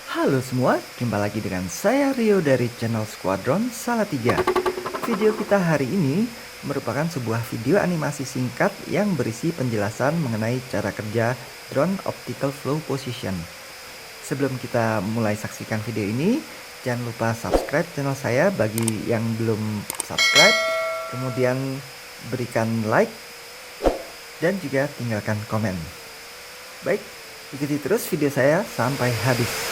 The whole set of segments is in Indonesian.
Halo semua, jumpa lagi dengan saya Rio dari channel Squadron Salatiga. Video kita hari ini merupakan sebuah video animasi singkat yang berisi penjelasan mengenai cara kerja drone optical flow position. Sebelum kita mulai saksikan video ini, jangan lupa subscribe channel saya bagi yang belum subscribe, kemudian berikan like, dan juga tinggalkan komen. Baik, ikuti terus video saya sampai habis.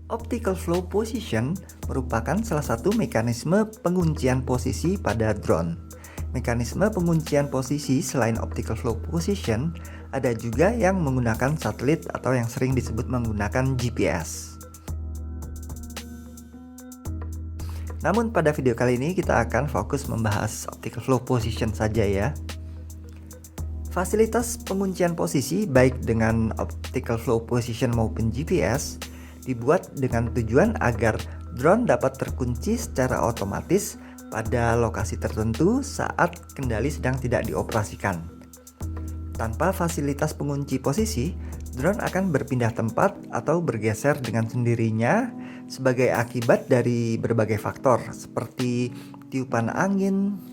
Optical flow position merupakan salah satu mekanisme penguncian posisi pada drone. Mekanisme penguncian posisi selain optical flow position, ada juga yang menggunakan satelit atau yang sering disebut menggunakan GPS. Namun pada video kali ini kita akan fokus membahas optical flow position saja ya. Fasilitas penguncian posisi baik dengan optical flow position maupun GPS dibuat dengan tujuan agar drone dapat terkunci secara otomatis pada lokasi tertentu saat kendali sedang tidak dioperasikan. Tanpa fasilitas pengunci posisi, drone akan berpindah tempat atau bergeser dengan sendirinya sebagai akibat dari berbagai faktor seperti tiupan angin,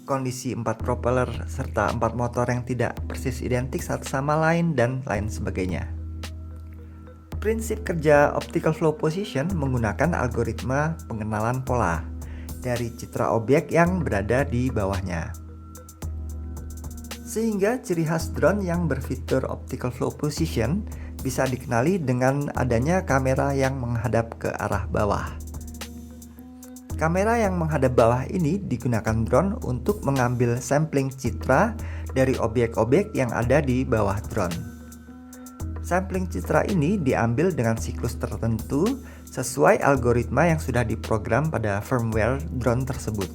kondisi 4 propeller, serta 4 motor yang tidak persis identik satu sama lain, dan lain sebagainya. Prinsip kerja optical flow position menggunakan algoritma pengenalan pola dari citra objek yang berada di bawahnya. Sehingga ciri khas drone yang berfitur optical flow position bisa dikenali dengan adanya kamera yang menghadap ke arah bawah. Kamera yang menghadap bawah ini digunakan drone untuk mengambil sampling citra dari objek-objek yang ada di bawah drone. Sampling citra ini diambil dengan siklus tertentu sesuai algoritma yang sudah diprogram pada firmware drone tersebut.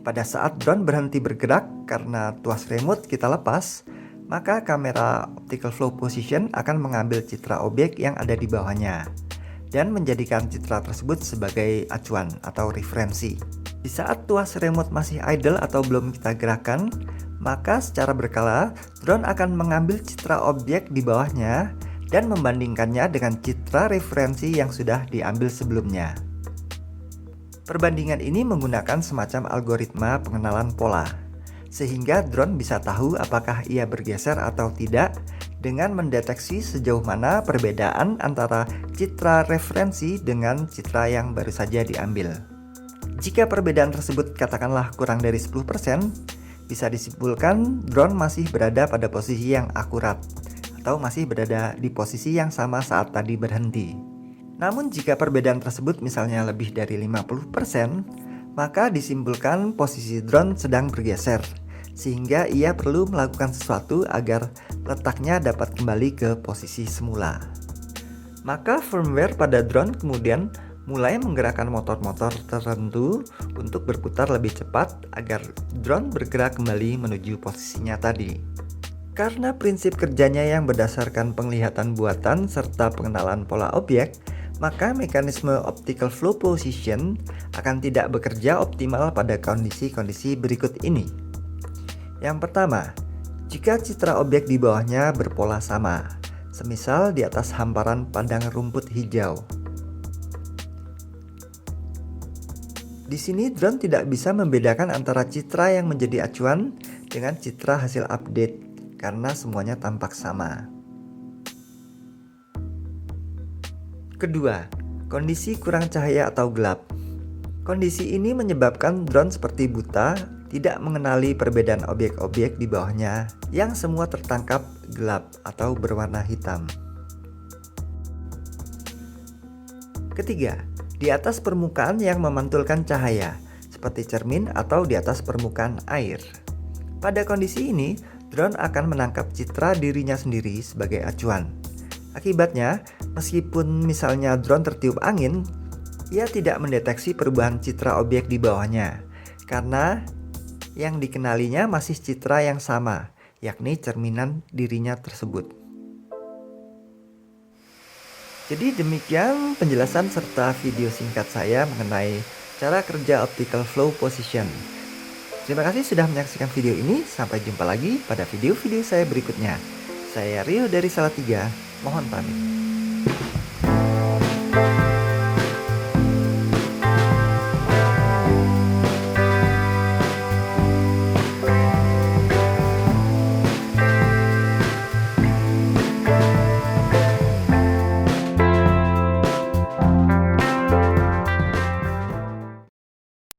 Pada saat drone berhenti bergerak karena tuas remote kita lepas, maka kamera optical flow position akan mengambil citra objek yang ada di bawahnya dan menjadikan citra tersebut sebagai acuan atau referensi. Di saat tuas remote masih idle atau belum kita gerakan, maka secara berkala drone akan mengambil citra objek di bawahnya dan membandingkannya dengan citra referensi yang sudah diambil sebelumnya. Perbandingan ini menggunakan semacam algoritma pengenalan pola, sehingga drone bisa tahu apakah ia bergeser atau tidak dengan mendeteksi sejauh mana perbedaan antara citra referensi dengan citra yang baru saja diambil. Jika perbedaan tersebut katakanlah kurang dari 10%, bisa disimpulkan drone masih berada pada posisi yang akurat atau masih berada di posisi yang sama saat tadi berhenti. Namun jika perbedaan tersebut misalnya lebih dari 50%, maka disimpulkan posisi drone sedang bergeser, sehingga ia perlu melakukan sesuatu agar letaknya dapat kembali ke posisi semula. Maka firmware pada drone kemudian mulai menggerakkan motor-motor tertentu untuk berputar lebih cepat agar drone bergerak kembali menuju posisinya tadi. Karena prinsip kerjanya yang berdasarkan penglihatan buatan serta pengenalan pola objek, maka mekanisme optical flow position akan tidak bekerja optimal pada kondisi-kondisi berikut ini. Yang pertama, jika citra objek di bawahnya berpola sama, semisal di atas hamparan padang rumput hijau. Di sini drone tidak bisa membedakan antara citra yang menjadi acuan dengan citra hasil update karena semuanya tampak sama. Kedua, kondisi kurang cahaya atau gelap. Kondisi ini menyebabkan drone seperti buta, tidak mengenali perbedaan objek-objek di bawahnya yang semua tertangkap gelap atau berwarna hitam. Ketiga, di atas permukaan yang memantulkan cahaya, seperti cermin atau di atas permukaan air. Pada kondisi ini, drone akan menangkap citra dirinya sendiri sebagai acuan. Akibatnya, meskipun misalnya drone tertiup angin, ia tidak mendeteksi perubahan citra objek di bawahnya, karena yang dikenalinya masih citra yang sama, yakni cerminan dirinya tersebut. Jadi demikian penjelasan serta video singkat saya mengenai cara kerja optical flow position. Terima kasih sudah menyaksikan video ini. Sampai jumpa lagi pada video-video saya berikutnya. Saya Rio dari Salatiga. Mohon pamit.